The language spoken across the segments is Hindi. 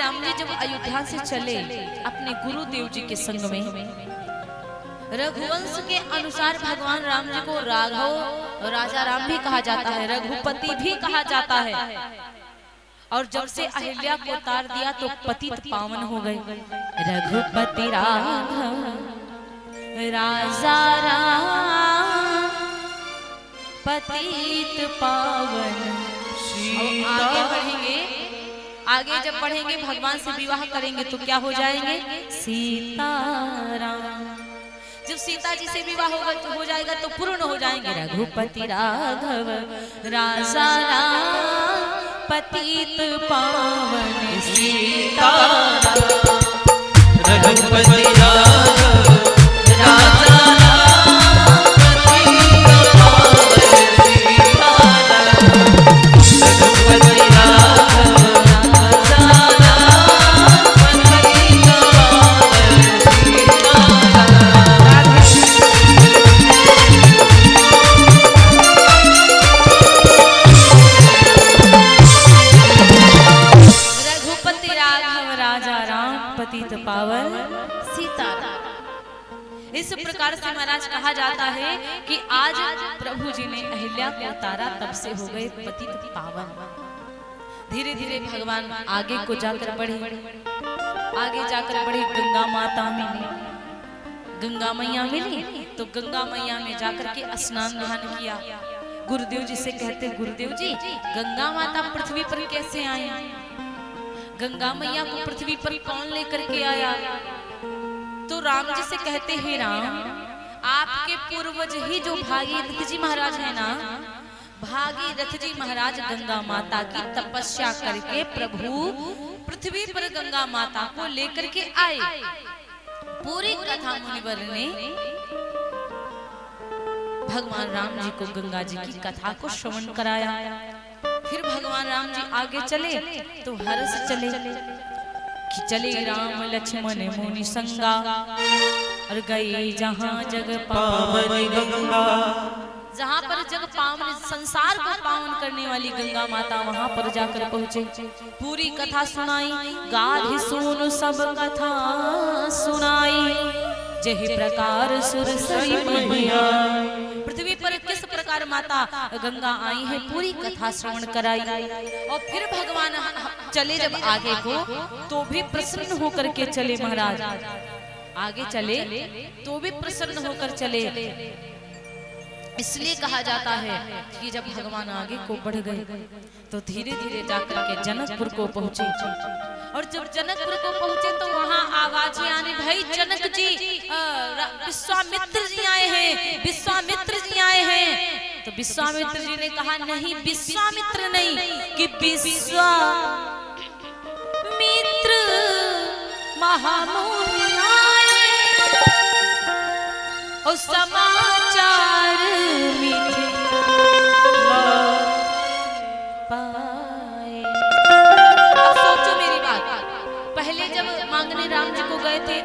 राम जी जब अयोध्या से चले अपने गुरुदेव जी के संग में, रघुवंश के अनुसार भगवान राम जी को राघव राजा राम भी कहा जाता है, रघुपति भी कहा जाता है। और जब से अहिल्या को उतार दिया तो पतित पावन हो गए। रघुपति राघव राजा राम पतित पावन। आगे बढ़ेंगे, आगे जब बढ़ेंगे भगवान से विवाह करेंगे तो क्या हो जाएंगे? सीताराम। जब सीता जी से विवाह हो जाएगा तो पूर्ण हो जाएंगे रघुपति राघव राजा राम पतित पावन सीताराम। रघुपति राघव राजा पावन सीताराम। इस प्रकार से महाराज कहा जाता है कि आज प्रभु जी ने अहिल्या को उतारा, तब से हो गए पतित पावन। धीरे धीरे भगवान आगे को जाकर बढ़े, आगे जाकर बढ़े। गंगा माता मिली, गंगा मैया मिली तो गंगा मैया में जाकर के स्नान ध्यान किया। गुरुदेव जी से कहते, गुरुदेव जी गंगा माता पृथ्वी पर कैसे आई? गंगा मैया को पृथ्वी पर कौन लेकर के आया? तो राम जी से कहते हैं, राम आपके पूर्वज ही जो भागीरथ जी महाराज है ना, भागीरथ जी महाराज गंगा माता की तपस्या करके प्रभु पृथ्वी पर गंगा माता को लेकर के आए। पूरी कथा मुनिवर ने भगवान राम जी को गंगा जी की कथा को श्रवण कराया। फिर भगवान राम जी आगे चले तो हर्ष चले कि चले राम लक्ष्मण मुनि संगा और गए जहाँ जग पावन गंगा। जहाँ पर जग पावन, संसार को पावन करने वाली गंगा माता, वहाँ पर जाकर पहुँचे। पूरी कथा सुनाई, गाधि सुन सब कथा सुनाई। जही प्रकार सुर सरी मैया, पृथ्वी पर किस प्रकार माता गंगा आई है, पूरी कथा श्रवण कराई। और फिर भगवान चले जब आगे को तो भी प्रसन्न होकर के चले। महाराज आगे चले तो भी प्रसन्न होकर चले। इसलिए कहा जाता है कि जब भगवान आगे को बढ़ गए तो धीरे धीरे जाकर के जनकपुर को पहुंचे। और जब जनकपुर को पहुंचे तो वहां आवाजें आने, भाई जनक जी विश्वामित्र जी आए हैं, विश्वामित्र जी आए हैं। तो विश्वामित्र जी ने कहा, नहीं विश्वामित्र नहीं कि विश्वामित्र महामुनि आए और समाचार मीठे पाए। अब सोचो मेरी बात, पहले जब मांगने राम जी को गए थे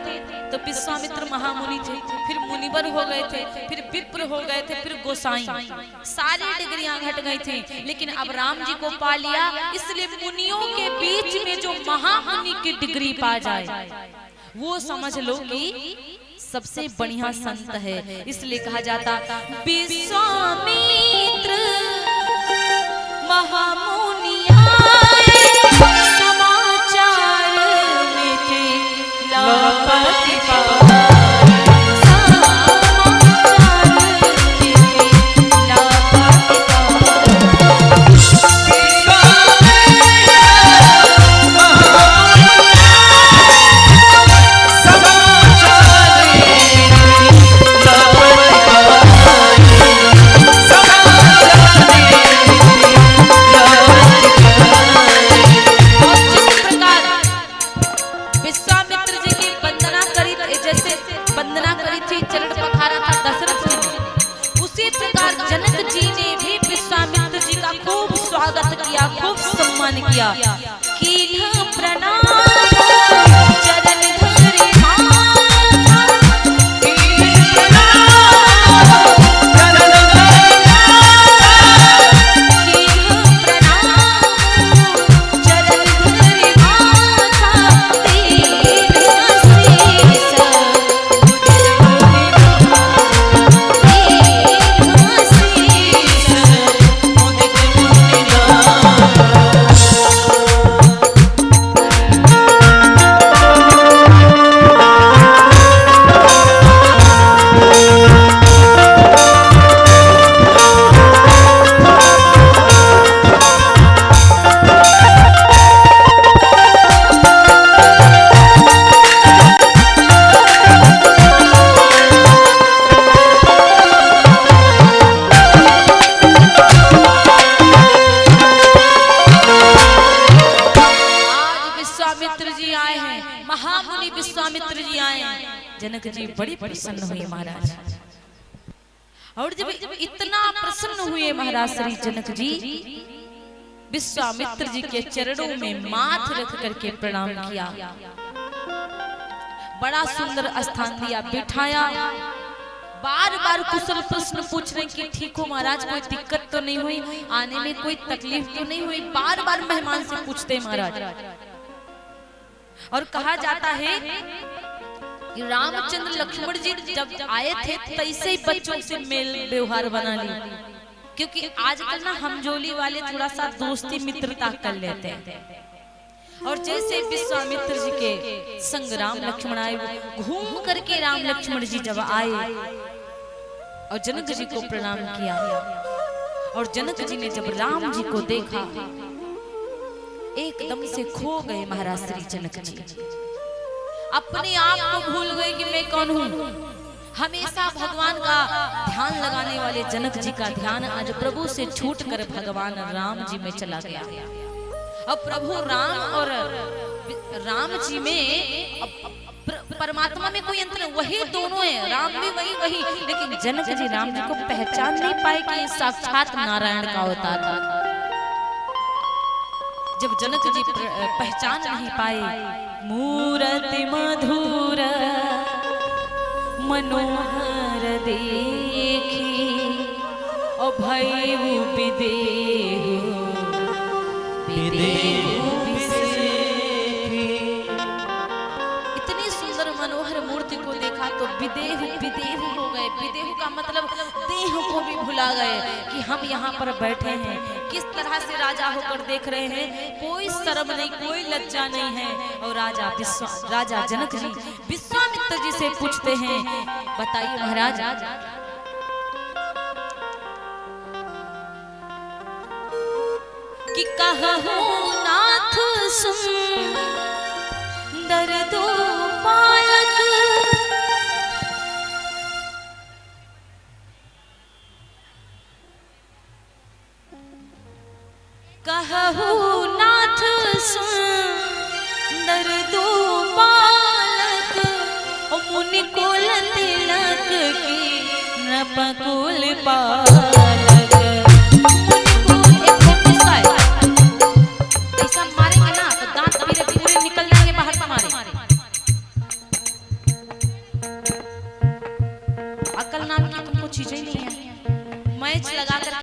तो विश्वामित्र महामुनि थे, फिर मुनिवर हो गए थे, फिर विप्र हो गए थे, फिर गोसाई, सारी डिग्रियां घट गई थी। लेकिन अब राम जी को पा लिया, इसलिए मुनियों के बीच में जो महामुनि की डिग्री पा जाए वो समझ लो कि सबसे बढ़िया संत है। इसलिए कहा जाता विश्वामित्र महामुनि आए, समाचार मीठे लापति पाए। खूब सम्मान किया, कीन्हा प्रणाम चरण धरे विश्वामित्र जी आए हैं, महामुनि विश्वामित्र जी आए हैं। जनक जी बड़ी प्रसन्न हुए महाराज, और जब इतना प्रसन्न हुए महाराज श्री जनक जी, विश्वामित्र जी के चरणों में माथ रख करके प्रणाम किया, बड़ा सुंदर स्थान दिया, बिठाया, बार बार कुशल प्रश्न पूछ रहे कि ठीक हो महाराज, कोई दिक्कत तो नहीं हुई, आने में कोई तकलीफ तो नहीं हुई, बार बार मेहमान से पूछते महाराज। और कहा जाता है कि रामचंद्र लक्ष्मण जी जब आए थे तैसे ही बच्चों से मेल व्यवहार बना ली, क्योंकि आजकल ना हमजोली वाले थोड़ा सा दोस्ती मित्रता कर लेते हैं। और जैसे विश्वामित्र जी के संग राम लक्ष्मण आए, घूम करके राम लक्ष्मण जी जब आए और जनक जी को प्रणाम किया, और जनक जी ने जब राम जी को देखा एकदम से खो गए महाराज श्री जनक जी, अपने आप को भूल गए कि मैं कौन हूँ। हमेशा भगवान का ध्यान लगाने वाले जनक जी का ध्यान आज प्रभु से छूटकर भगवान राम जी में चला गया। अब प्रभु राम और राम जी में परमात्मा में कोई अंतर नहीं, वही दोनों है, राम भी वही, लेकिन जनक जी राम जी को पहचान नहीं पाए कि साक्षात नारायण का अवतार था। जब जनक जी पहचान नहीं पाए, मूरति मधुर मनोहर देखी और भयउ विदेहु इतनी सुंदर मनोहर मूर्ति को देखा तो विदेहु हो गए। विदेहु का मतलब देह को भी भुला गए कि हम यहाँ पर बैठे हैं, किस तरह से राजा होकर देख रहे हैं, कोई शर्म नहीं, कोई लज्जा नहीं है। और राजा जनक जी विश्वामित्र जी से पूछते हैं, बताइए महाराज, कि कहूं नाथ सुंदर दो बालक, कहूं नाथ सुंदर दो बालक, मुनि कुल तिलक की नपकुल पा